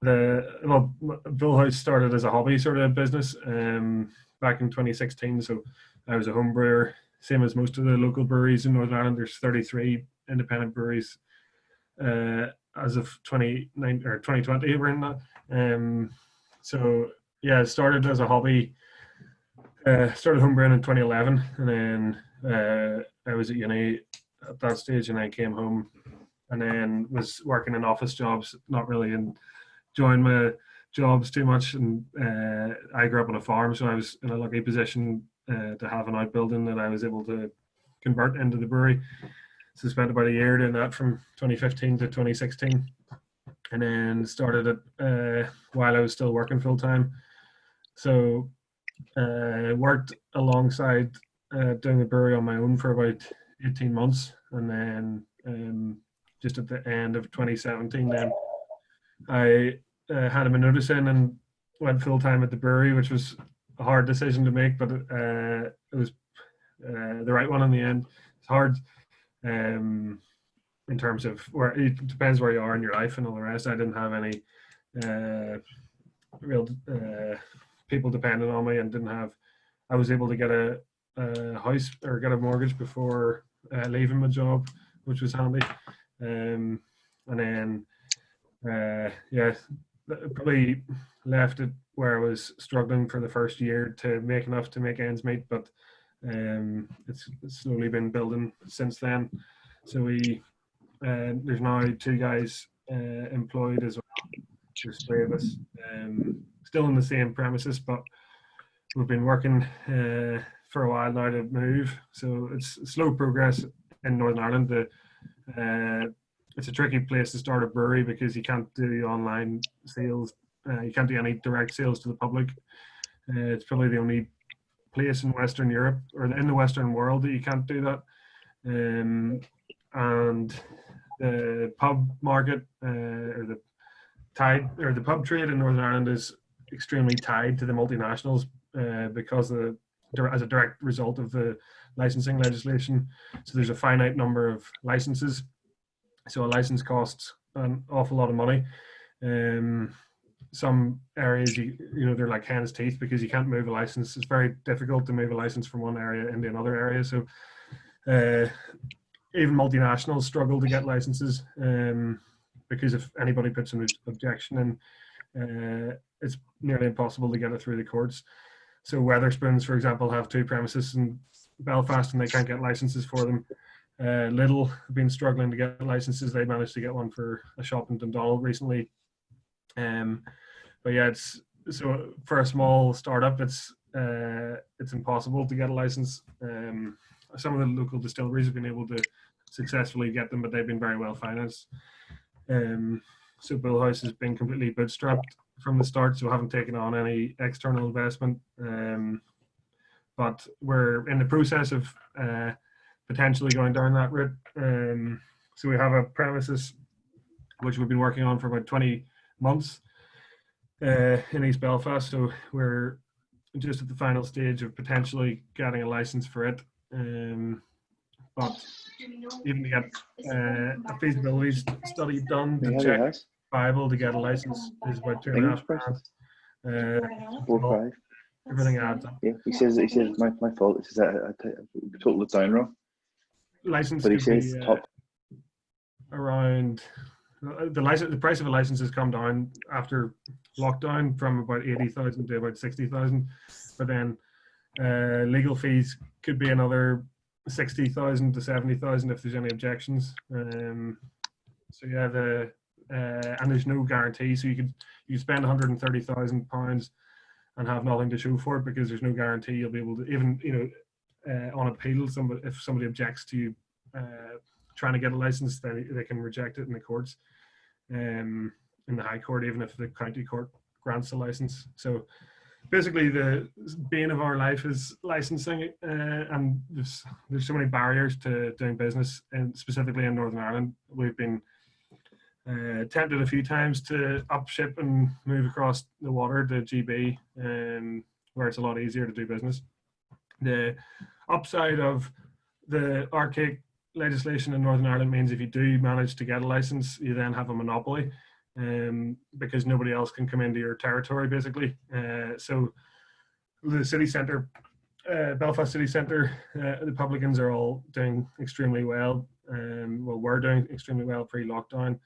Bullhouse started as a hobby sort of business back in 2016. So I was a home brewer, same as most of the local breweries in Northern Ireland. There's 33 independent breweries uh, as of 29 or 2020. We're in that. So yeah, it started as a hobby. Started homebrewing in 2011, and then I was at uni at that stage, and I came home, and then was working in office jobs, not really enjoying my jobs too much. And I grew up on a farm, so I was in a lucky position to have an outbuilding that I was able to convert into the brewery. So I spent about a year doing that from 2015 to 2016, and then started it while I was still working full time. So worked alongside doing the brewery on my own for about 18 months, and then just at the end of 2017, then I had my notice in and went full time at the brewery, which was a hard decision to make, but it was the right one in the end. It's hard in terms of where it depends where you are in your life and all the rest. I didn't have any uh, real people depending on me, and didn't have. I was able to get a house or get a mortgage before leaving my job, which was handy. And then yeah, probably left it where I was struggling for the first year to make enough to make ends meet, but it's slowly been building since then. So there's now two guys employed as well. There's three of us, still in the same premises, but we've been working for a while now to move. So it's slow progress in Northern Ireland. It's a tricky place to start a brewery because you can't do online sales. You can't do any direct sales to the public. It's probably the only place in Western Europe or in the Western world that you can't do that. And the pub market or the pub trade in Northern Ireland is extremely tied to the multinationals because as a direct result of the licensing legislation. So there's a finite number of licenses. So a license costs an awful lot of money. Some areas, they're like hen's teeth because you can't move a license. It's very difficult to move a license from one area into another area. So even multinationals struggle to get licenses because if anybody puts an objection in, it's nearly impossible to get it through the courts. So Wetherspoons, for example, have two premises in Belfast and they can't get licenses for them. Lidl have been struggling to get licenses. They managed to get one for a shop in Dundonald recently. But yeah, so for a small startup, it's impossible to get a license. Some of the local distilleries have been able to successfully get them, but they've been very well financed. So Bullhouse has been completely bootstrapped from the start, so haven't taken on any external investment. But we're in the process of potentially going down that route. So we have a premises which we've been working on for about 20 months in East Belfast. So we're just at the final stage of potentially getting a license for it. But even to get a feasibility study done to check it's viable to get a license is about $2.5 grand. Everything adds up. Yeah, he says my fault. He says I totaled it down wrong. License, but he says top around the price of a license has come down after lockdown from about 80,000 to about 60,000, but then legal fees could be another 60,000 to 70,000 if there's any objections. So yeah, and there's no guarantee. So you spend £130,000 and have nothing to show for it because there's no guarantee you'll be able to even on appeal. If somebody objects to you trying to get a license, then they can reject it in the courts, in the High Court, even if the County Court grants a license. So basically, the bane of our life is licensing, and there's so many barriers to doing business, and specifically in Northern Ireland. We've been tempted a few times to upship and move across the water to GB, where it's a lot easier to do business. The upside of the archaic legislation in Northern Ireland means if you do manage to get a license, you then have a monopoly. because nobody else can come into your territory, basically. So the city centre, Belfast city centre, the publicans are all doing extremely well. Well, we're doing extremely well pre-lockdown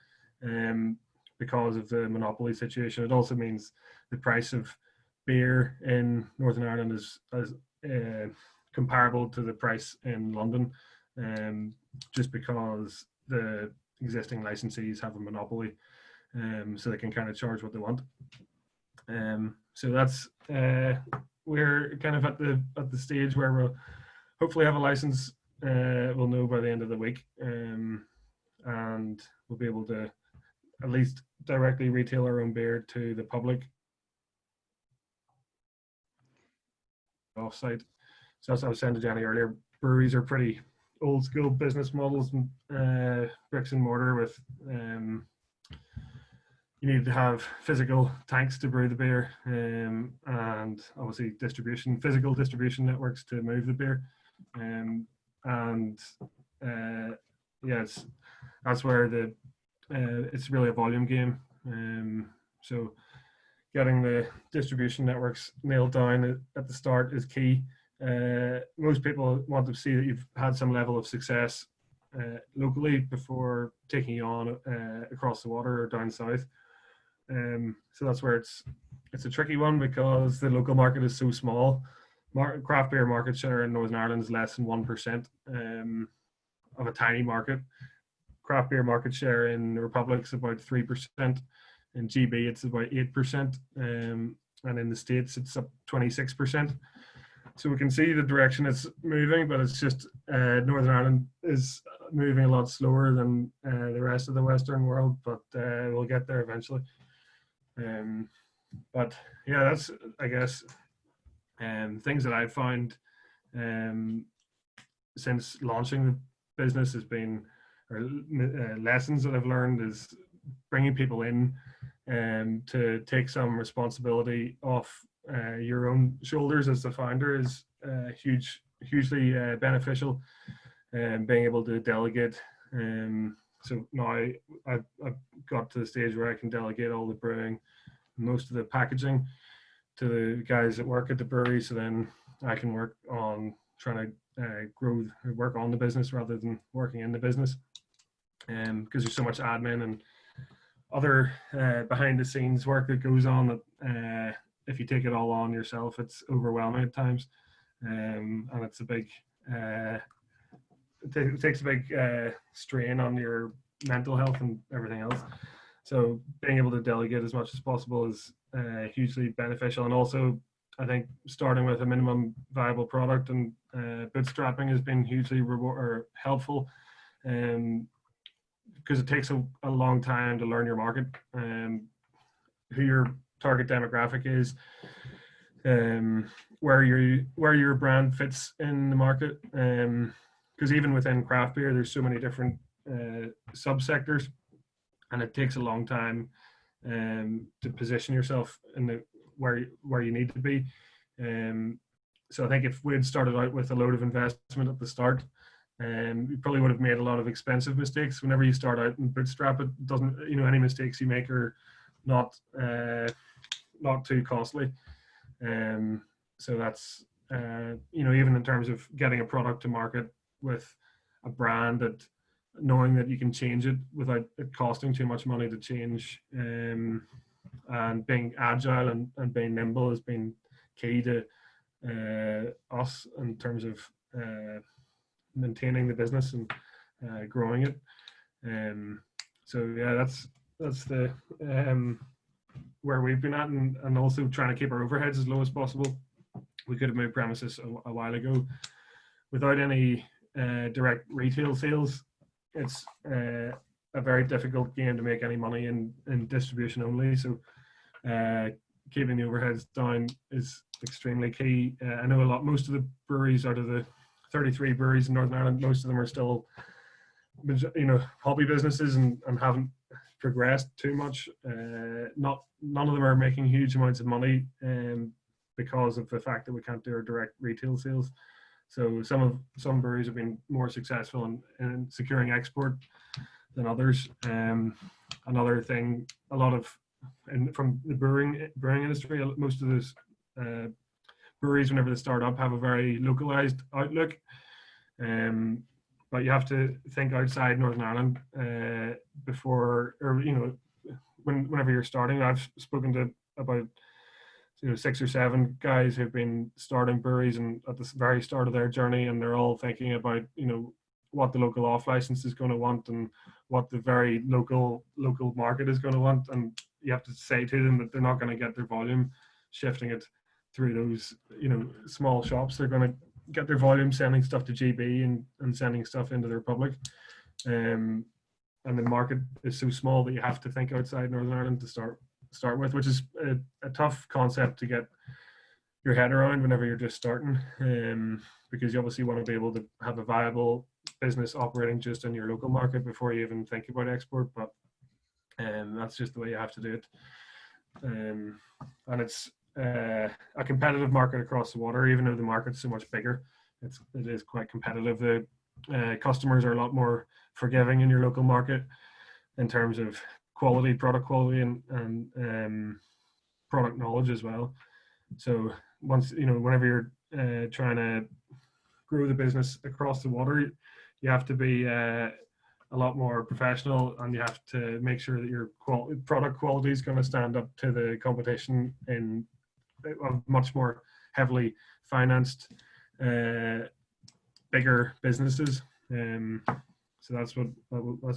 because of the monopoly situation. It also means the price of beer in Northern Ireland is comparable to the price in London, just because the existing licensees have a monopoly, so they can kind of charge what they want. So that's we're kind of at the stage where we'll hopefully have a license. We'll know by the end of the week, and we'll be able to at least directly retail our own beer to the public off-site. So as I was saying to Jenny earlier, breweries are pretty old school business models, bricks and mortar with you need to have physical tanks to brew the beer, and obviously physical distribution networks to move the beer, that's where it's really a volume game. So getting the distribution networks nailed down at the start is key. Most people want to see that you've had some level of success locally before taking you on across the water or down south. So that's where it's a tricky one, because the local market is so small. Craft beer market share in Northern Ireland is less than 1% of a tiny market. Craft beer market share in the Republic is about 3%. In GB, it's about 8%, and in the States, it's up 26%. So we can see the direction it's moving, but it's just Northern Ireland is moving a lot slower than the rest of the Western world, but we'll get there eventually. But yeah, that's, I guess, things that I've found since launching the business has been, or lessons that I've learned, is bringing people in to take some responsibility off your own shoulders as the founder is hugely beneficial, and being able to delegate. So now I've got to the stage where I can delegate all the brewing, most of the packaging, to the guys that work at the brewery, so then I can work on trying to work on the business rather than working in the business, because there's so much admin and other behind the scenes work that goes on that if you take it all on yourself, it's overwhelming at times, and it's a big it takes a big strain on your mental health and everything else. So being able to delegate as much as possible is hugely beneficial. And also, I think starting with a minimum viable product and bootstrapping has been hugely helpful, because it takes a long time to learn your market, who your target demographic is, where your brand fits in the market. Because even within craft beer, there's so many different subsectors, and it takes a long time to position yourself in where you need to be. So I think if we had started out with a load of investment at the start, you probably would have made a lot of expensive mistakes. Whenever you start out and bootstrap, it doesn't, any mistakes you make are not too costly. So that's even in terms of getting a product to market with a brand, that knowing that you can change it without it costing too much money to change, and being agile and being nimble has been key to us in terms of maintaining the business and growing it. So yeah, that's the where we've been at, and also trying to keep our overheads as low as possible. We could have moved premises a while ago without any direct retail sales. It's a very difficult game to make any money in distribution only. So keeping the overheads down is extremely key. I know most of the breweries, out of the 33 breweries in Northern Ireland, most of them are still hobby businesses and haven't progressed too much. None of them are making huge amounts of money because of the fact that we can't do our direct retail sales. So some breweries have been more successful in securing export than others. Another thing, a lot of, and from the brewing industry, most of those breweries, whenever they start up, have a very localized outlook. But you have to think outside Northern Ireland before, or whenever you're starting. I've spoken to about 6 or 7 guys who've been starting breweries and at the very start of their journey, and they're all thinking about what the local off license is going to want and what the very local market is going to want, and you have to say to them that they're not going to get their volume shifting it through those small shops. They're going to get their volume sending stuff to GB and sending stuff into the Republic, and the market is so small that you have to think outside Northern Ireland to start with, which is a tough concept to get your head around whenever you're just starting, because you obviously want to be able to have a viable business operating just in your local market before you even think about export. But that's just the way you have to do it, and it's a competitive market across the water. Even though the market's so much bigger, it is quite competitive. The customers are a lot more forgiving in your local market in terms of quality, product quality, and product knowledge as well. So whenever you're trying to grow the business across the water, you have to be a lot more professional, and you have to make sure that your product quality is going to stand up to the competition in much more heavily financed, bigger businesses. So that's what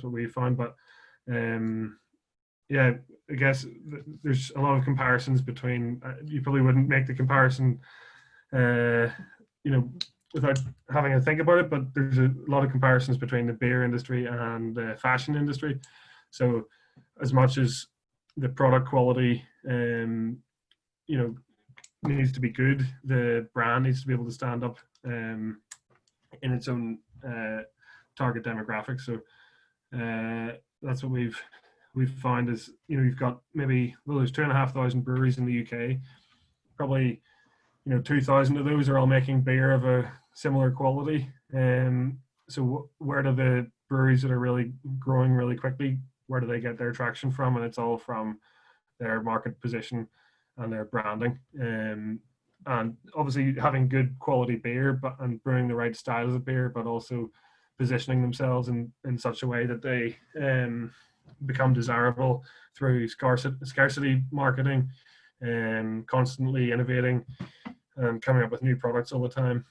we found. But yeah, I guess there's a lot of comparisons between. You probably wouldn't make the comparison, without having to think about it. But there's a lot of comparisons between the beer industry and the fashion industry. So as much as the product quality, needs to be good, the brand needs to be able to stand up in its own target demographic. So that's what we've found is, you've got maybe, there's 2,500 breweries in the UK. Probably, 2,000 of those are all making beer of a similar quality. So where do the breweries that are really growing really quickly, where do they get their traction from? And it's all from their market position and their branding. And obviously having good quality beer, and brewing the right styles of beer, but also positioning themselves in such a way that they become desirable through scarcity marketing, and constantly innovating and coming up with new products all the time.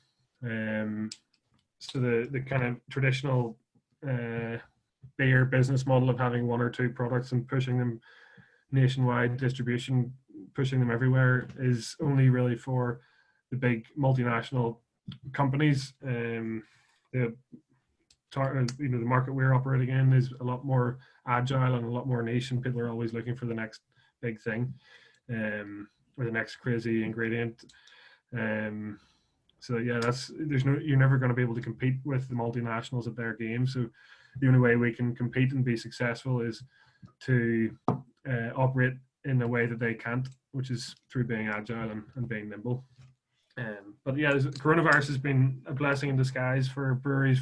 So the kind of traditional beer business model of having 1 or 2 products and pushing them nationwide distribution, pushing them everywhere, is only really for the big multinational companies. The market we're operating in is a lot more agile and a lot more niche, and people are always looking for the next big thing, or the next crazy ingredient. So yeah, you're never going to be able to compete with the multinationals at their game. So the only way we can compete and be successful is to operate in a way that they can't, which is through being agile and being nimble. But yeah, coronavirus has been a blessing in disguise for breweries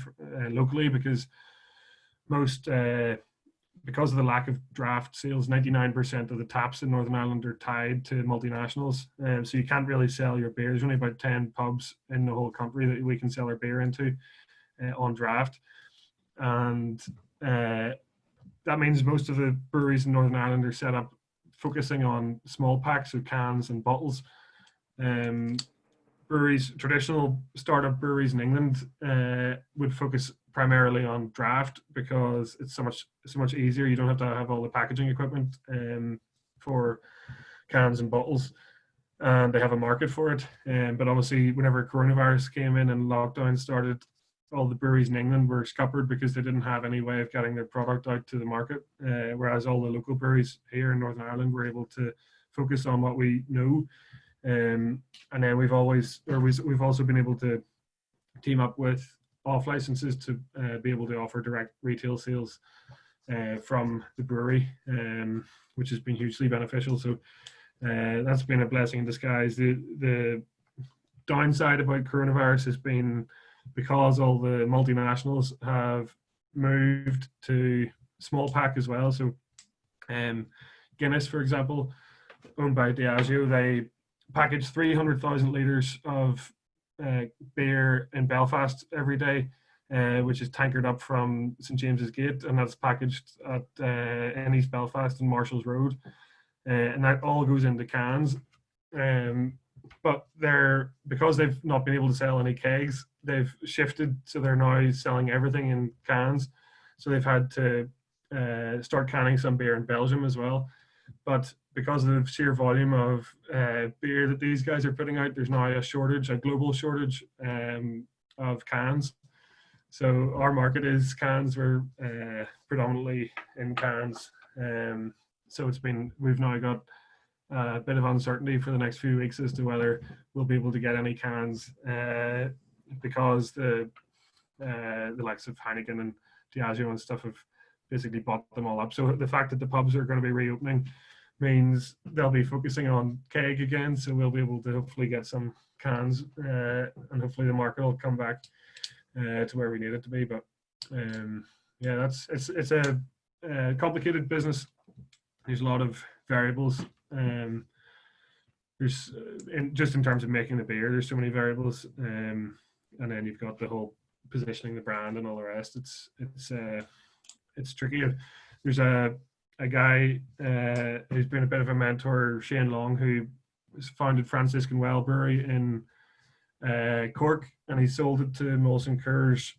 locally, because because of the lack of draft sales, 99% of the taps in Northern Ireland are tied to multinationals. So you can't really sell your beer. There's only about 10 pubs in the whole country that we can sell our beer into on draft. And that means most of the breweries in Northern Ireland are set up focusing on small packs, so cans and bottles. Traditional startup breweries in England would focus primarily on draft, because it's so much easier. You don't have to have all the packaging equipment for cans and bottles, and they have a market for it. But obviously, whenever coronavirus came in and lockdown started, all the breweries in England were scuppered because they didn't have any way of getting their product out to the market. Whereas all the local breweries here in Northern Ireland were able to focus on what we know. And then we've also been able to team up with off licenses to be able to offer direct retail sales from the brewery, which has been hugely beneficial. So that's been a blessing in disguise. The downside about coronavirus has been, because all the multinationals have moved to small pack as well. So Guinness, for example, owned by Diageo, they package 300,000 litres of beer in Belfast every day, which is tankered up from St James's Gate, and that's packaged at in East Belfast and Marshall's Road, and that all goes into cans. But because they've not been able to sell any kegs, they've shifted, so they're now selling everything in cans. So they've had to start canning some beer in Belgium as well. But because of the sheer volume of beer that these guys are putting out, there's now a global shortage of cans. So our market is cans. We're predominantly in cans. So we've now got a bit of uncertainty for the next few weeks as to whether we'll be able to get any cans because the likes of Heineken and Diageo and stuff have basically bought them all up. So the fact that the pubs are going to be reopening means they'll be focusing on keg again. So we'll be able to hopefully get some cans, and hopefully the market will come back to where we need it to be. But yeah, it's a complicated business. There's a lot of variables. There's just in terms of making the beer, there's so many variables, and then you've got the whole positioning the brand and all the rest. It's tricky. There's a guy who's been a bit of a mentor, Shane Long, who founded Franciscan Well Brewery in Cork, and he sold it to Molson Coors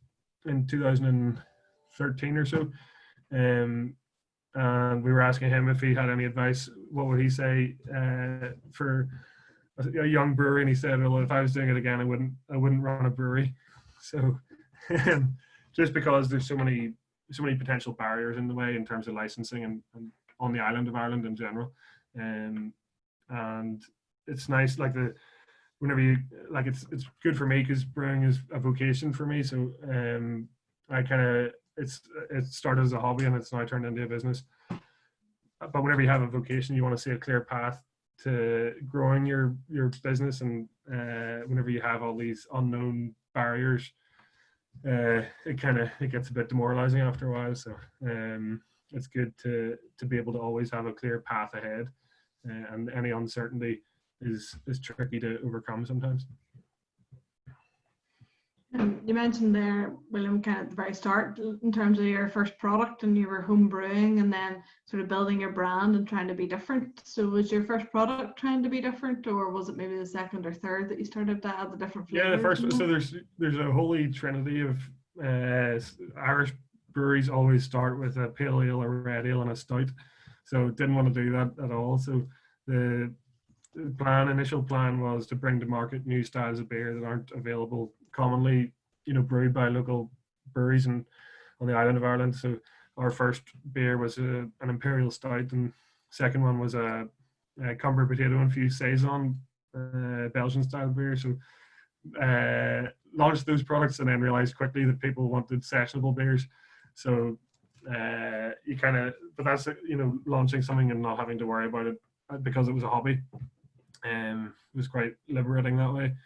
in 2013 or so. And we were asking him if he had any advice. What would he say for a young brewery? And he said, "Well, if I was doing it again, I wouldn't run a brewery." So just because there's so many potential barriers in the way in terms of licensing and on the island of Ireland in general, and it's nice it's good for me because brewing is a vocation for me. So it started as a hobby and it's now turned into a business. But whenever you have a vocation, you want to see a clear path to growing your business, and whenever you have all these unknown barriers, it gets a bit demoralizing after a while. So it's good to be able to always have a clear path ahead, and any uncertainty is tricky to overcome sometimes. You mentioned there, William, kind of at the very start, in terms of your first product, and you were home brewing and then sort of building your brand and trying to be different. So was your first product trying to be different, or was it maybe the second or third that you started to add the different flavors? Yeah, the first. So there's a holy trinity of Irish breweries always start with a pale ale, a red ale, and a stout. So didn't want to do that at all. So the initial plan was to bring to market new styles of beer that aren't available commonly, brewed by local breweries on the island of Ireland. So our first beer was an imperial stout, and second one was a Cumber potato infused saison Belgian style beer. So launched those products and then realized quickly that people wanted sessionable beers. So but that's launching something and not having to worry about it because it was a hobby. It was quite liberating that way.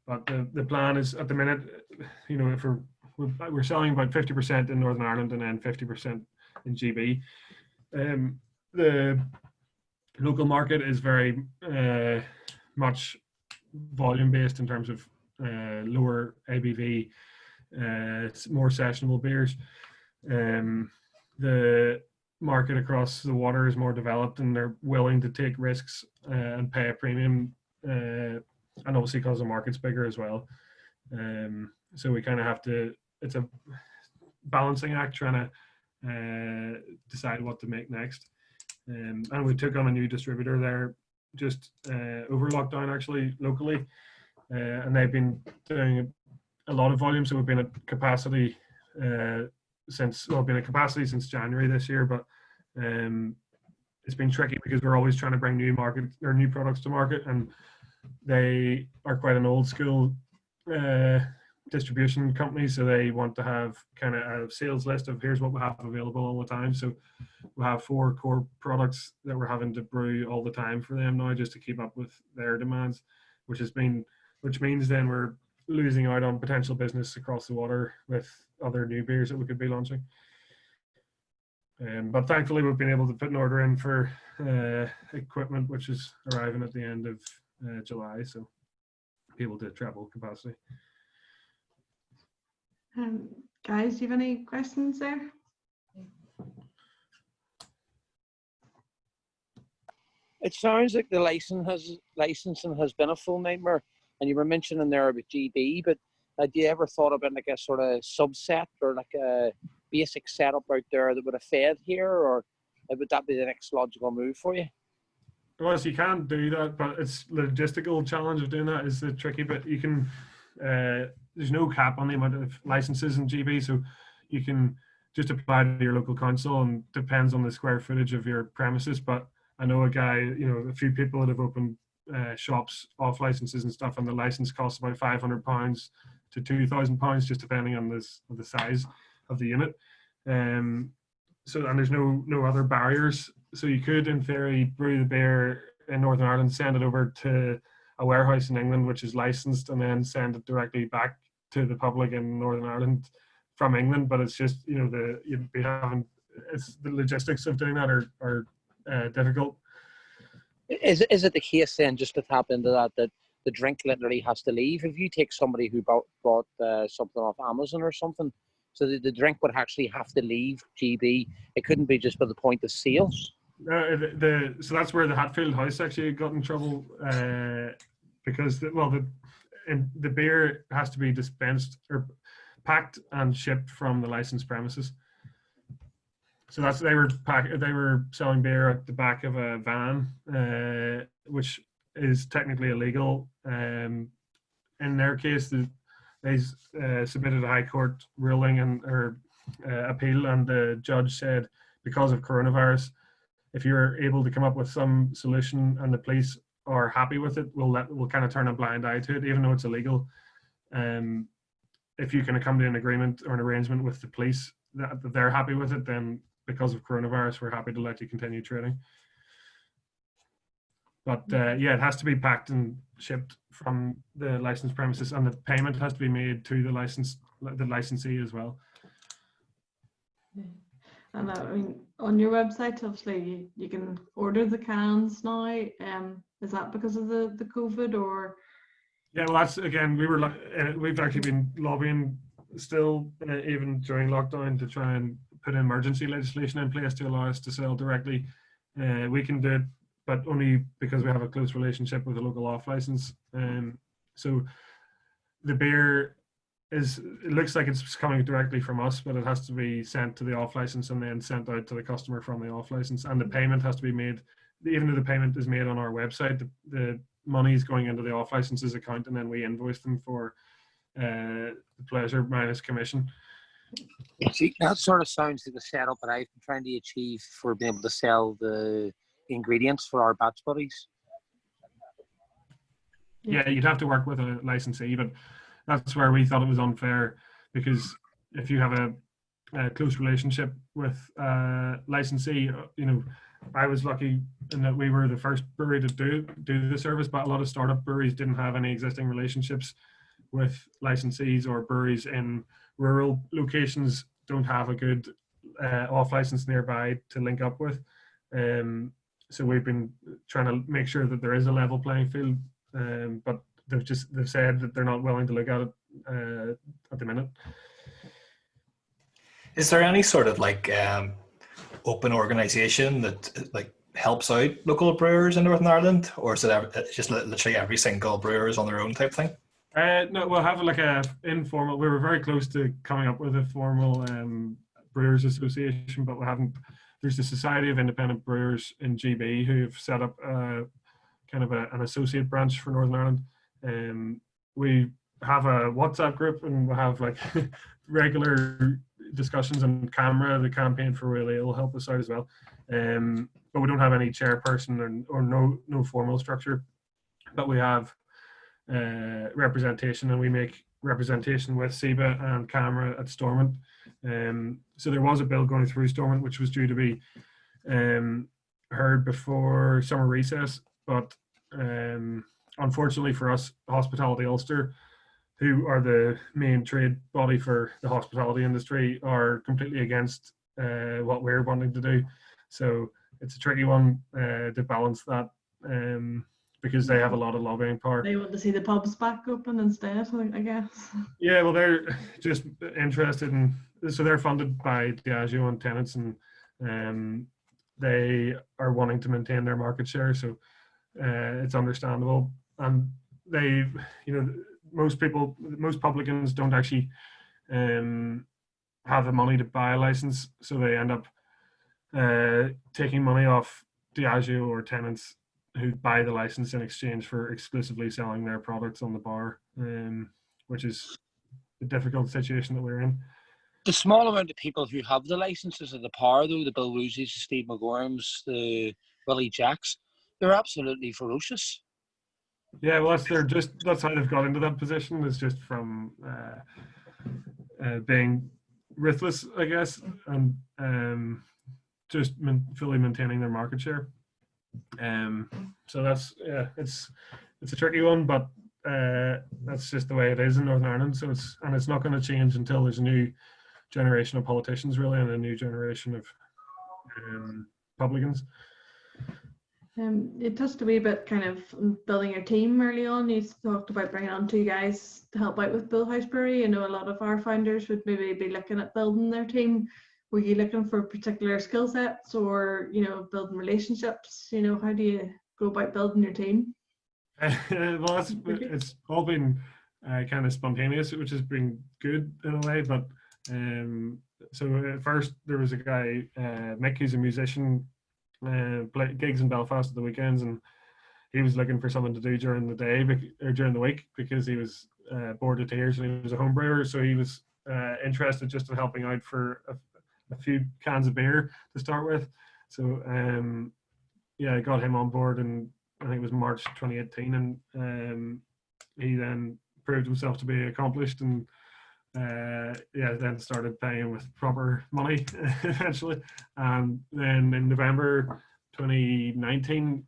But the plan is at the minute, if we're selling about 50% in Northern Ireland and then 50% in GB. The local market is very much volume based in terms of lower ABV, more sessionable beers. The market across the water is more developed and they're willing to take risks and pay a premium, and obviously because the market's bigger as well. So we kind of have to, it's a balancing act trying to decide what to make next. And we took on a new distributor there just over lockdown actually locally, and they've been doing a lot of volume. So we've been at capacity since January this year, but it's been tricky because we're always trying to bring new products to market, and they are quite an old school distribution company, so they want to have kind of a sales list of here's what we have available all the time. So we have 4 core products that we're having to brew all the time for them now just to keep up with their demands, which means then we're losing out on potential business across the water with other new beers that we could be launching. But thankfully, we've been able to put an order in for equipment, which is arriving at the end of July, so be able to treble capacity. Guys, do you have any questions there? It sounds like the licensing has been a full nightmare, and you were mentioning there about GB, but had you ever thought about like a sort of subset or like a basic setup out there that would have fed here, or would that be the next logical move for you? Well, so you can do that, but it's the logistical challenge of doing that is the tricky bit. You can, there's no cap on the amount of licenses in GB, so you can just apply to your local council, and depends on the square footage of your premises. But I know a guy, a few people that have opened shops off licenses and stuff, and the license costs about £500 to £2,000, just depending on the size of the unit. And there's no other barriers. So you could, in theory, brew the beer in Northern Ireland, send it over to a warehouse in England, which is licensed, and then send it directly back to the public in Northern Ireland from England. But it's just, you'd be having, it's the logistics of doing that are difficult. Is it the case then, just to tap into that the drink literally has to leave? If you take somebody who bought something off Amazon or something, so the drink would actually have to leave GB. It couldn't be just by the point of sale. So that's where the Hatfield House actually got in trouble, because the beer has to be dispensed or packed and shipped from the licensed premises. So they were selling beer at the back of a van, which is technically illegal. In their case, they submitted a High Court ruling or appeal, and the judge said, because of coronavirus, if you're able to come up with some solution and the police are happy with it, we'll kind of turn a blind eye to it, even though it's illegal. If you can come to an agreement or an arrangement with the police that they're happy with it, then because of coronavirus, we're happy to let you continue trading. But it has to be packed and shipped from the licensed premises, and the payment has to be made to the licensee as well. And I mean, on your website, obviously, you can order the cans now. Is that because of the COVID, or? Yeah, well, that's, again, we've actually been lobbying still, even during lockdown, to try and put emergency legislation in place to allow us to sell directly. We can do it, but only because we have a close relationship with a local off license. So the beer it looks like it's coming directly from us, but it has to be sent to the off license and then sent out to the customer from the off license. And the payment has to be made, even though the payment is made on our website, the money is going into the off license's account, and then we invoice them for the pleasure minus commission. See, that sort of sounds like the setup that I've been trying to achieve for being able to sell the ingredients for our batch buddies. Yeah, you'd have to work with a licensee, but that's where we thought it was unfair, because if you have a close relationship with a licensee, I was lucky in that we were the first brewery to do the service, but a lot of startup breweries didn't have any existing relationships with licensees, or breweries in rural locations don't have a good off license nearby to link up with. So we've been trying to make sure that there is a level playing field, but they've said that they're not willing to look at it at the minute. Is there any sort of open organization that helps out local brewers in Northern Ireland, or is it just literally every single brewer is on their own type thing? No, we'll have a informal. We were very close to coming up with a formal brewers association, but we haven't. There's the Society of Independent Brewers in GB who have set up kind of an associate branch for Northern Ireland. We have a WhatsApp group, and we have regular discussions on camera. The campaign for Really will help us out as well, but we don't have any chairperson or no formal structure. But we have representation, and we make representation with SEBA and CAMRA at Stormont. So there was a bill going through Stormont which was due to be heard before summer recess, but unfortunately for us, Hospitality Ulster who are the main trade body for the hospitality industry, are completely against what we're wanting to do. So it's a tricky one to balance that, because they have a lot of lobbying power. They want to see the pubs back open instead, I guess. Yeah, well, they're just interested in, so they're funded by Diageo and tenants, and they are wanting to maintain their market share. So it's understandable, and they, most publicans don't actually have the money to buy a license, so they end up taking money off Diageo or tenants who buy the license in exchange for exclusively selling their products on the bar, which is a difficult situation that we're in. The small amount of people who have the licenses and the power, though, the Bill Woosies, the Steve McGorms, the Willie Jacks, they're absolutely ferocious. Yeah, well, that's how they've got into that position. Is just from being ruthless, I guess, and just fully maintaining their market share. So that's it's a tricky one, but that's just the way it is in Northern Ireland. So it's not going to change until there's a new generation of politicians, really, and a new generation of publicans. You touched a wee bit kind of building your team early on. You talked about bringing on 2 guys to help out with Bullhouse Brewery. I know a lot of our founders would maybe be looking at building their team. Were you looking for particular skill sets, or building relationships? How do you go about building your team? Well, it's all been kind of spontaneous, which has been good in a way. But so at first there was a guy, Mick, who's a musician, play gigs in Belfast at the weekends, and he was looking for something to do during the day or during the week, because he was bored to tears, and he was a home brewer, so he was interested just in helping out for a few cans of beer to start with. So I got him on board, and I think it was March 2018, and he then proved himself to be accomplished, and then started paying with proper money eventually. And then in November 2019,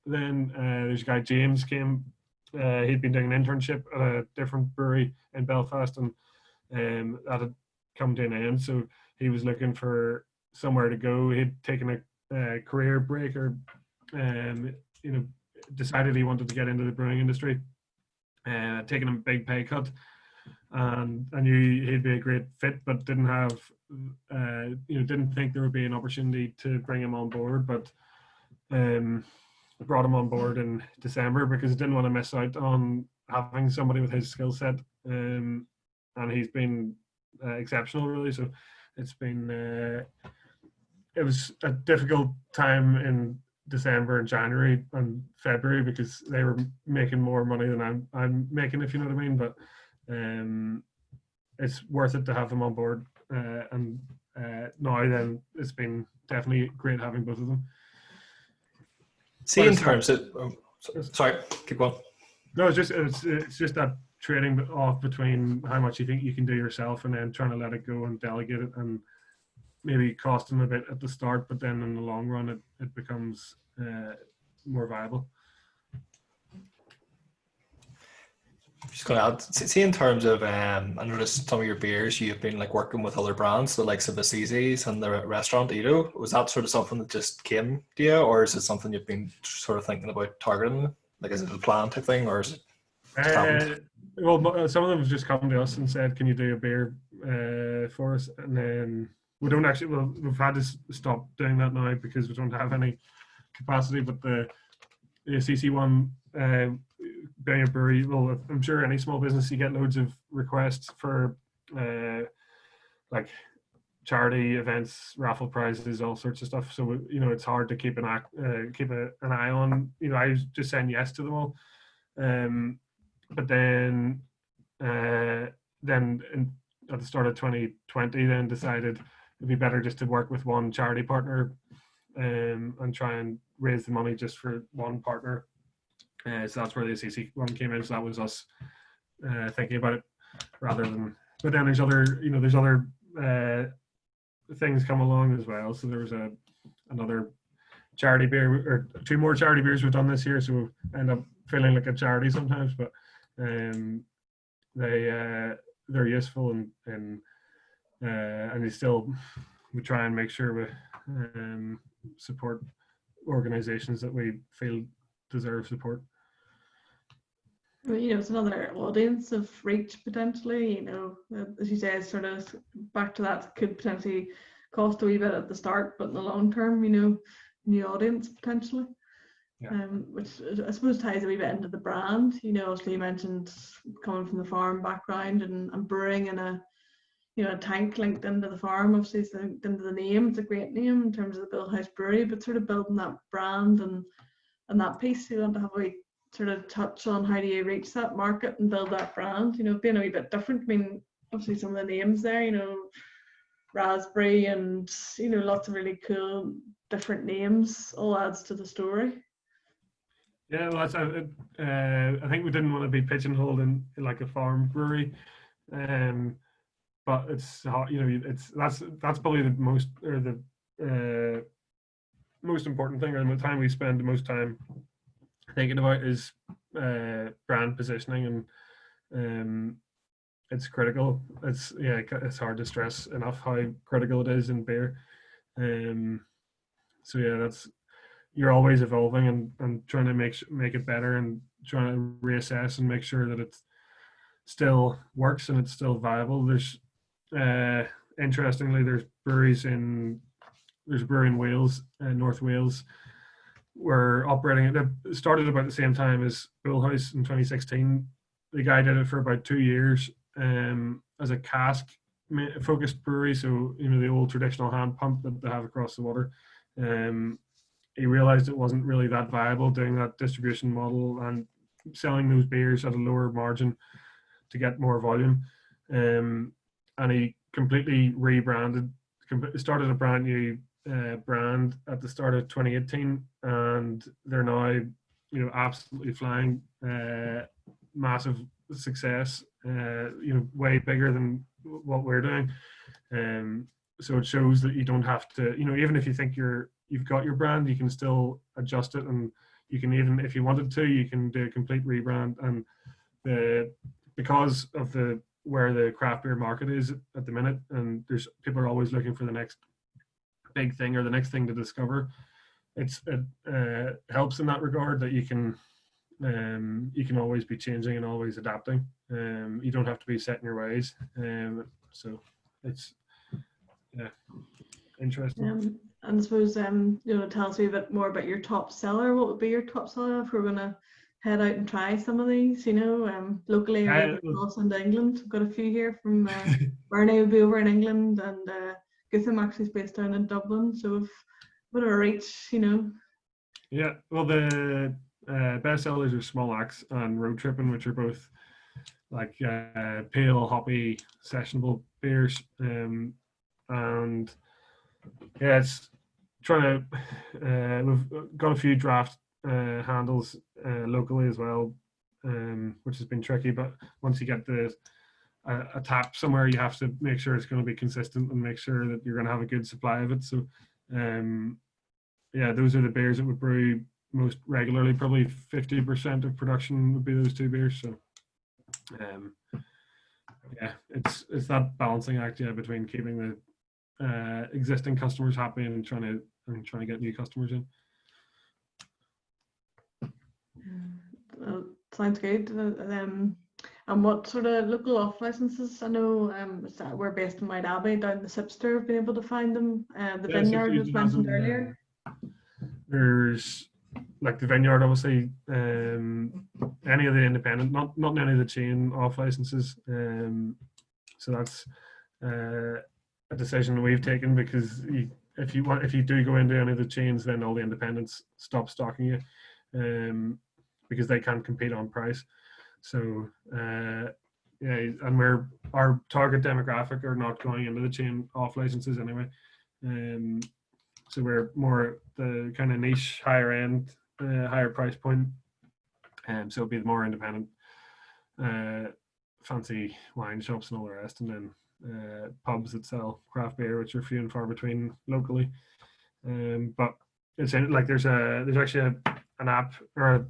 then there's a guy, James, came. He'd been doing an internship at a different brewery in Belfast, and that had come to an end. So he was looking for somewhere to go. He'd taken a career break, or decided he wanted to get into the brewing industry, taking a big pay cut. And I knew he'd be a great fit, but didn't have, didn't think there would be an opportunity to bring him on board. But brought him on board in December because I didn't want to miss out on having somebody with his skill set. And he's been exceptional, really. So it's been, it was a difficult time in December and January and February, because they were making more money than I'm making, if you know what I mean. But it's worth it to have them on board, and now then it's been definitely great having both of them. See, in terms of, sorry, keep going. No, it's just that trading off between how much you think you can do yourself, and then trying to let it go and delegate it, and maybe cost them a bit at the start, but then in the long run it becomes more viable. Just going to add, see, in terms of, I noticed some of your beers, you've been like working with other brands, the likes of Assisi's and the restaurant Edo. Was that sort of something that just came to you, or is it something you've been sort of thinking about targeting? Like, is it a plan type thing, or is it? Well, some of them have just come to us and said, "Can you do a beer for us?" And then we don't actually. Well, we've had to stop doing that now because we don't have any capacity. But the CC one, being a brewery, well, I'm sure any small business, you get loads of requests for like charity events, raffle prizes, all sorts of stuff. So it's hard to keep an eye on. I just saying yes to them all. But then at the start of 2020, then decided it'd be better just to work with one charity partner, and try and raise the money just for one partner. So that's where the CC one came in. So that was us thinking about it rather than. But then there's other things come along as well. So there was another charity beer, or two more charity beers we've done this year. So we end up feeling like a charity sometimes. But they're useful, and we try and make sure we support organizations that we feel deserve support. Well, it's another audience of reach potentially, as you say, sort of back to that, could potentially cost a wee bit at the start, but in the long term, new audience potentially. Yeah. Which I suppose ties a wee bit into the brand. Obviously you mentioned coming from the farm background and brewing in a tank linked into the farm. Obviously it's into the name. It's a great name in terms of the Bullhouse Brewery, but sort of building that brand and that piece, you want to have a sort of touch on how do you reach that market and build that brand, being a wee bit different. I mean, obviously some of the names there, raspberry and lots of really cool different names, all adds to the story. Yeah, well, I think we didn't want to be pigeonholed in like a farm brewery, but it's that's probably the most important thing, and the time we spend the most time thinking about is brand positioning, and it's critical. It's hard to stress enough how critical it is in beer. So yeah, you're always evolving and trying to make it better, and trying to reassess and make sure that it still works and it's still viable. There's interestingly, there's a brewery in Wales, North Wales. We're operating. It started about the same time as Bullhouse in 2016. The guy did it for about 2 years as a cask focused brewery. So the old traditional hand pump that they have across the water. He realized it wasn't really that viable doing that distribution model and selling those beers at a lower margin to get more volume. And he completely rebranded, started a brand new brand at the start of 2018, and they're now absolutely flying, massive success, way bigger than what we're doing. So it shows that you don't have to, even if you think you've got your brand, you can still adjust it, and you can, even if you wanted to, you can do a complete rebrand. And because of where the craft beer market is at the minute, and people are always looking for the next big thing or the next thing to discover, it helps in that regard that you can always be changing and always adapting. You don't have to be set in your ways. So it's interesting. And I suppose tell us a bit more about your top seller. What would be your top seller if we're going to head out and try some of these? Locally or across into England. We've got a few here from Bernie will be over in England, and Gutham actually is based down in Dublin. So we've a bit of a reach, Yeah, well, the best sellers are Small Axe and Road Tripping, which are both like pale, hoppy, sessionable beers. And yeah, it's trying to. We've got a few draft handles locally as well, which has been tricky. But once you get a tap somewhere, you have to make sure it's going to be consistent and make sure that you're going to have a good supply of it. So, yeah, those are the beers that we brew most regularly. Probably 50% of production would be those two beers. So, yeah, it's that balancing act, between keeping the existing customers happy and trying to get new customers in. Sounds good. And what sort of local off licenses? I know we're based in White Abbey down the Sipster. Have been able to find them. The Vineyard was mentioned earlier. There's like the Vineyard, obviously. Any of the independent, not any of the chain off licenses. So that's a decision we've taken, because if you do go into any of the chains, then all the independents stop stocking you, because they can't compete on price. So and our target demographic are not going into the chain off licenses anyway. So we're more the kind of niche, higher end, higher price point. So it'll be the more independent, fancy wine shops and all the rest, and then pubs that sell craft beer, which are few and far between locally. But it's like there's actually an app or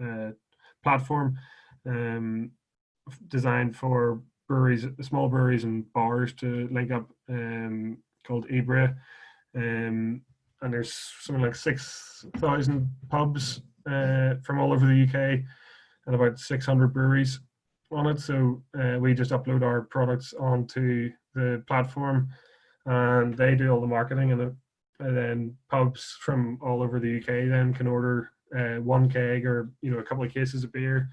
a platform designed for breweries, small breweries and bars to link up, called Ibra. And there's something like 6,000 pubs from all over the UK and about 600 breweries on it. So we just upload our products onto the platform, and they do all the marketing, and then pubs from all over the UK then can order one keg or a couple of cases of beer.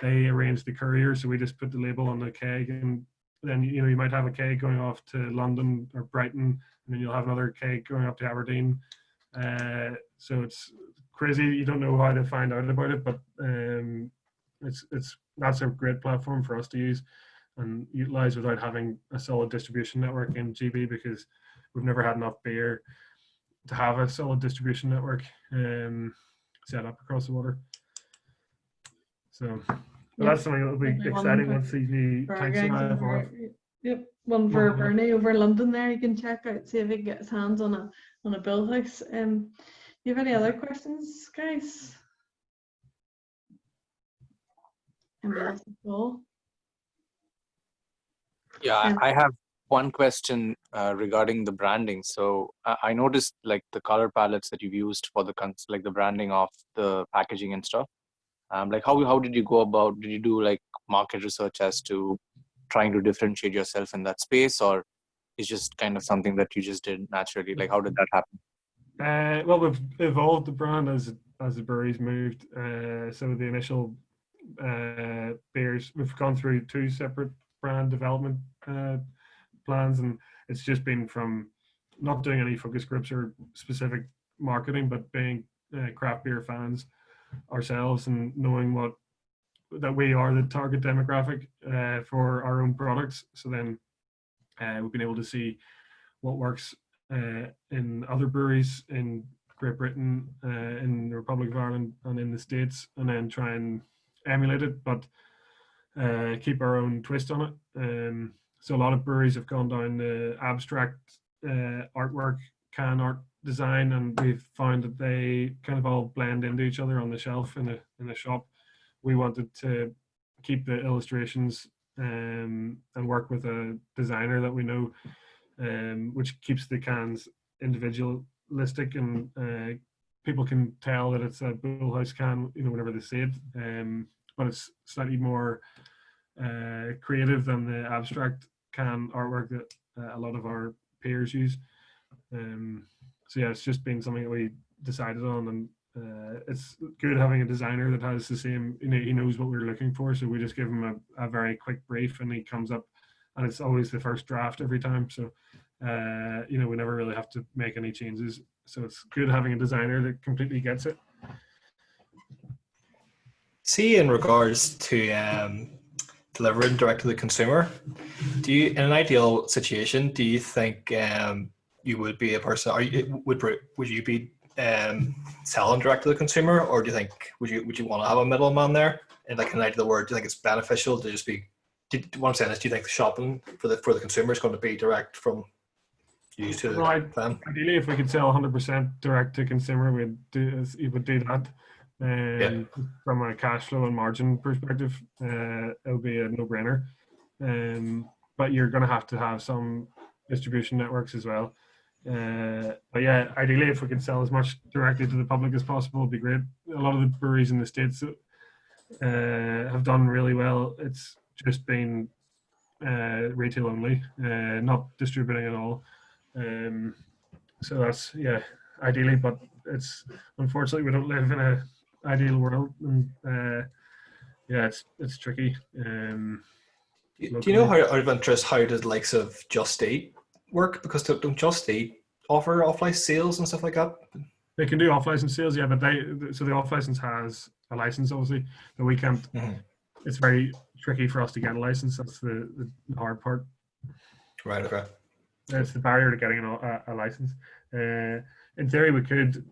They arrange the courier, so we just put the label on the keg, and then you might have a keg going off to London or Brighton, and then you'll have another keg going up to Aberdeen. So it's crazy. You don't know how to find out about it, but that's a great platform for us to use and utilize without having a solid distribution network in GB, because we've never had enough beer to have a solid distribution network set up across the water. So that's something that'll be exciting once these new tanks arrive. Yep, one for Bernie over London there. You can check out, see if he can get his hands on a Bullhouse. You have any other questions, guys? Anybody else at all? Yeah, I have one question regarding the branding. So I noticed like the color palettes that you've used for the like the branding of the packaging and stuff. Like how did you go about? Did you do like market research as to trying to differentiate yourself in that space, or it's just kind of something that you just did naturally? Like how did that happen? Well, we've evolved the brand as the breweries moved. So the initial beers, we've gone through 2 separate brand development plans, and it's just been from not doing any focus groups or specific marketing, but being craft beer fans ourselves and knowing that we are the target demographic for our own products. So then we've been able to see what works in other breweries in Great Britain, in the Republic of Ireland, and in the States, and then try and emulate it, but keep our own twist on it. So a lot of breweries have gone down the abstract artwork, can art design, and we've found that they kind of all blend into each other on the shelf in a shop. We wanted to keep the illustrations and work with a designer that we know, which keeps the cans individualistic, and people can tell that it's a Bullhouse can, whenever they see it. But it's slightly more creative than the abstract can artwork that a lot of our peers use. So yeah, it's just been something that we decided on, and it's good having a designer that has the same, he knows what we're looking for, so we just give him a very quick brief, and he comes up, and it's always the first draft every time, so we never really have to make any changes. So it's good having a designer that completely gets it. See, in regards to delivering direct to the consumer, in an ideal situation, do you think you would be a person? Would you be selling direct to the consumer, or do you think would you want to have a middleman there? And like an ideal word, do you think it's beneficial to just be? What I'm saying is, do you think the shopping for the consumer is going to be direct from you to them? Ideally, if we could sell 100% direct to consumer, we would do that. From a cash flow and margin perspective, it'll be a no-brainer. But you're going to have some distribution networks as well. But yeah, ideally, if we can sell as much directly to the public as possible, it'd be great. A lot of the breweries in the States have done really well. It's just been retail only, not distributing at all. So that's, ideally, but it's unfortunately we don't live in a ideal world, and it's tricky. Do you know, how out of interest, how does the likes of Just Eat work? Because don't Just Eat offer off-license sales and stuff like that? They can do off-license sales, yeah, but the off-license has a license, obviously, but we can't. Mm-hmm. It's very tricky for us to get a license. That's the hard part. Right. Okay. It's the barrier to getting a license. In theory, we could,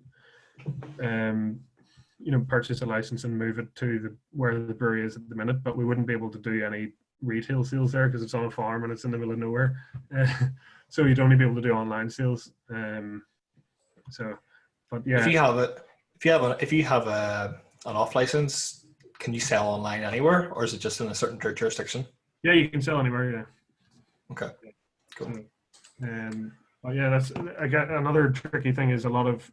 purchase a license and move it to where the brewery is at the minute, but we wouldn't be able to do any retail sales there because it's on a farm and it's in the middle of nowhere. So you'd only be able to do online sales. But yeah, if you have an off license, can you sell online anywhere, or is it just in a certain jurisdiction? Yeah, you can sell anywhere. Yeah. Okay, cool. So, but yeah, that's again another tricky thing is a lot of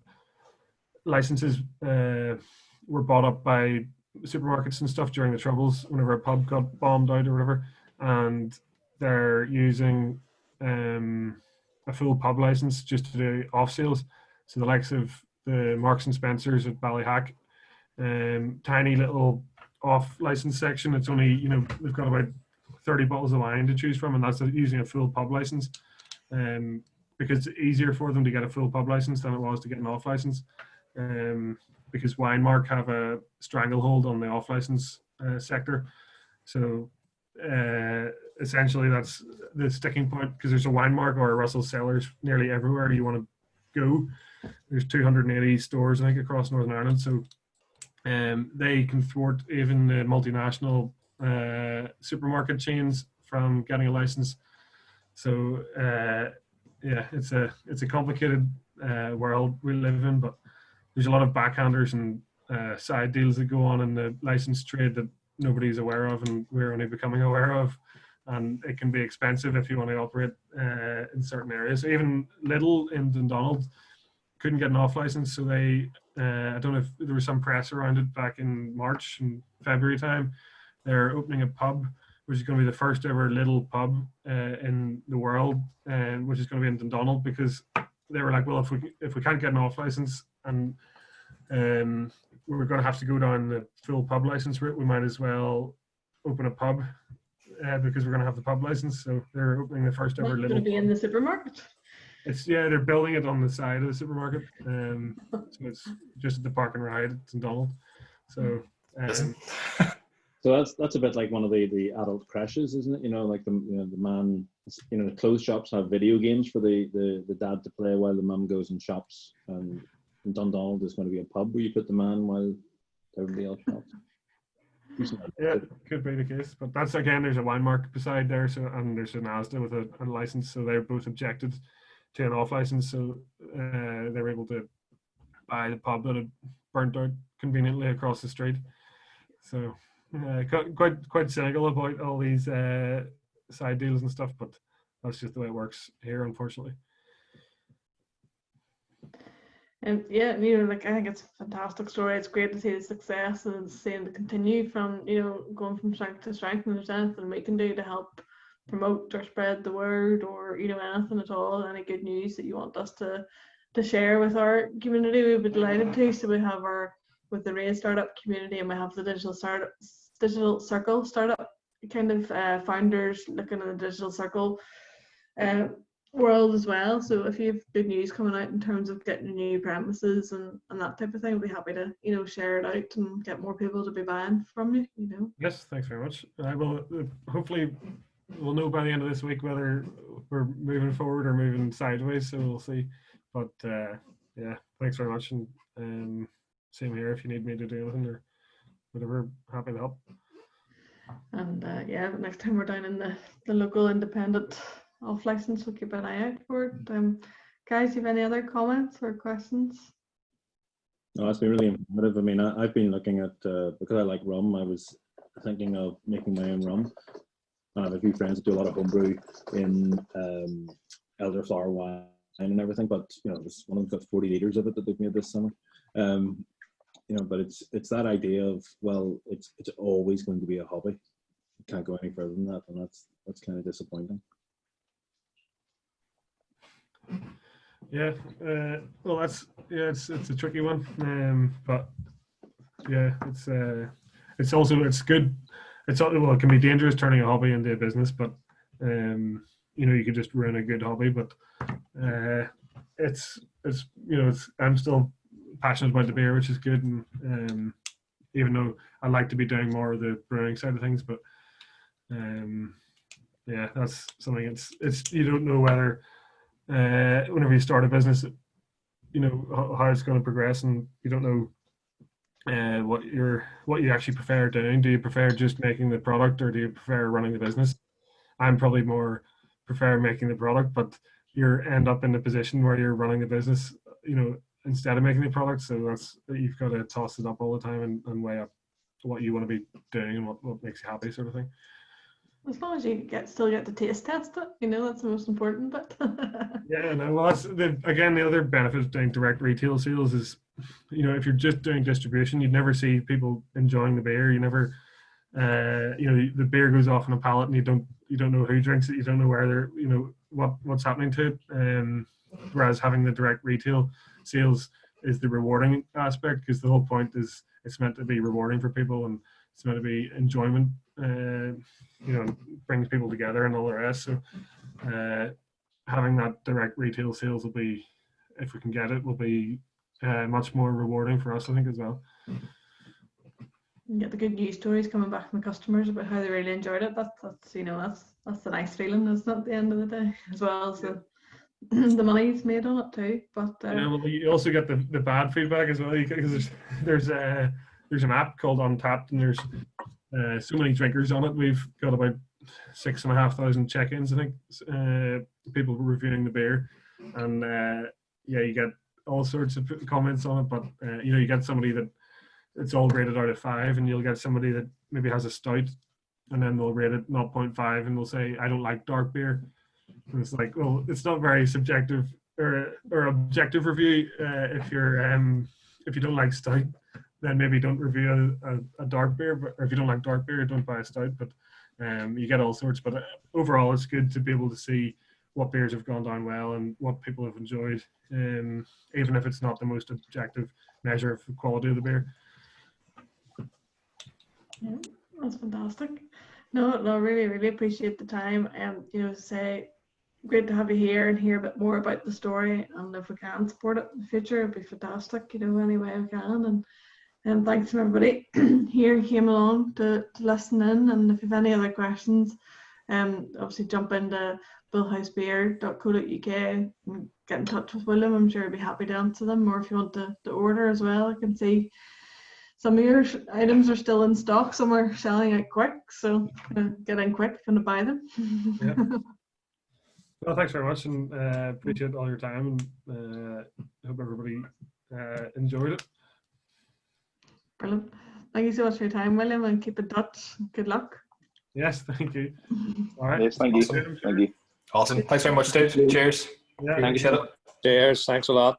licenses were bought up by supermarkets and stuff during the Troubles whenever a pub got bombed out or whatever, and they're using a full pub license just to do off sales. So the likes of the Marks and Spencers at Ballyhack, tiny little off license section. It's only, they've got about 30 bottles of wine to choose from, and that's using a full pub license. Because it's easier for them to get a full pub license than it was to get an off license. Because Winemark have a stranglehold on the off license sector. So essentially that's the sticking point, because there's a Winemark or a Russell Cellars nearly everywhere you want to go. There's 280 stores, I think, across Northern Ireland. So they can thwart even the multinational supermarket chains from getting a license. So yeah, it's a complicated world we live in, but there's a lot of backhanders and side deals that go on in the license trade that nobody's aware of, and we're only becoming aware of. And it can be expensive if you want to operate in certain areas. So even Lidl in Dundonald couldn't get an off license, so they I don't know if there was some press around it back in March and February time. They're opening a pub, which is going to be the first ever Lidl pub in the world, which is going to be in Dundonald, because they were like, well, if we can't get an off license and we're going to have to go down the full pub license route, we might as well open a pub because we're going to have the pub license. So they're opening the first ever It's Lidl going to be pub. in the supermarket. They're building it on the side of the supermarket. So it's just at the park and ride at Dundonald. So So that's a bit like one of the adult crashes, isn't it? Like the man, the clothes shops have video games for the dad to play while the mum goes and shops, and in Dundonald there's going to be a pub where you put the man while everybody else shops. Yeah, could be the case, but that's, again, there's a Winemark beside there, so, and there's an Asda with a license, so they're both objected to an off license, so they were able to buy the pub that had burnt out conveniently across the street. So quite cynical about all these side deals and stuff, but that's just the way it works here, unfortunately. And yeah, I think it's a fantastic story. It's great to see the success and seeing to continue from, going from strength to strength, and there's anything we can do to help promote or spread the word, or, anything at all, any good news that you want us to share with our community, we'd be delighted to. So we have with the Raise Startup community, and we have the Digital Circle startup kind of founders looking at the Digital Circle world as well. So if you have good news coming out in terms of getting new premises and that type of thing, we'll be happy to share it out and get more people to be buying from you. Yes, thanks very much. Well, hopefully we'll know by the end of this week whether we're moving forward or moving sideways, so we'll see. But yeah, thanks very much, and same here. If you need me to do anything or whatever, happy to help. And yeah, next time we're down in the local independent off license, we'll keep an eye out for it. Guys, you have any other comments or questions? No, it's been really informative. I mean, I've been looking at, because I like rum, I was thinking of making my own rum. I have a few friends that do a lot of homebrew in elderflower wine and everything, but there's one of them's got 40 litres of it that they've made this summer. But it's that idea of, well, it's always going to be a hobby. You can't go any further than that, and that's kind of disappointing. Yeah, well, it's a tricky one, but yeah, it's also good. It can be dangerous turning a hobby into a business, but you can just ruin a good hobby. But I'm still passionate about the beer, which is good, and even though I like to be doing more of the brewing side of things, but yeah, that's something. It's you don't know whether whenever you start a business, how it's going to progress, and you don't know what you actually prefer doing. Do you prefer just making the product, or do you prefer running the business? I'm probably more prefer making the product, but you end up in the position where you're running the business, instead of making the product. So you've got to toss it up all the time and weigh up what you want to be doing and what makes you happy, sort of thing. As long as you still get to taste test it, that's the most important bit. Yeah, no, well, that's again the other benefit of doing direct retail sales is, if you're just doing distribution, you'd never see people enjoying the beer. You never, the beer goes off on a pallet and you don't know who drinks it. You don't know where they're, what's happening to it. Whereas having the direct retail sales is the rewarding aspect, because the whole point is it's meant to be rewarding for people and it's meant to be enjoyment. Brings people together and all the rest. So having that direct retail sales will be, if we can get it, will be much more rewarding for us, I think, as well. You get the good news stories coming back from the customers about how they really enjoyed it. That's the nice feeling, isn't it, at the end of the day, as well as the money's made on it too. But well, you also get the bad feedback as well, because there's an app called Untapped, and there's so many drinkers on it. We've got about 6,500 check-ins, I think, people reviewing the beer, and you get all sorts of comments on it. But you get somebody that it's all rated out of 5, and you'll get somebody that maybe has a stout, and then they'll rate it 0.5, and they'll say, I don't like dark beer. And it's like, well, it's not very subjective or objective review. If you don't like stout, then maybe don't review a dark beer. Or if you don't like dark beer, don't buy a stout. But you get all sorts. But overall, it's good to be able to see what beers have gone down well and what people have enjoyed, even if it's not the most objective measure of the quality of the beer. Yeah, that's fantastic. No, really, really appreciate the time. Say great to have you here and hear a bit more about the story. And if we can support it in the future, it'd be fantastic. Any way we can. And thanks to everybody here who came along to listen in. And if you have any other questions, obviously jump into bullhousebeer.co.uk and get in touch with William. I'm sure he'll be happy to answer them. Or if you want to order as well, I can see some of your items are still in stock. Some are selling out quick, so get in quick if you want to buy them. Yeah. Well, thanks very much, and appreciate all your time, and hope everybody enjoyed it. Brilliant. Thank you so much for your time, William, and keep in touch. Good luck. Yes, thank you. All right. Yes, thank you. Awesome. Thank you. Awesome. Thanks very much, Dave. Cheers. Yeah. Appreciate it. Cheers. Thanks a lot.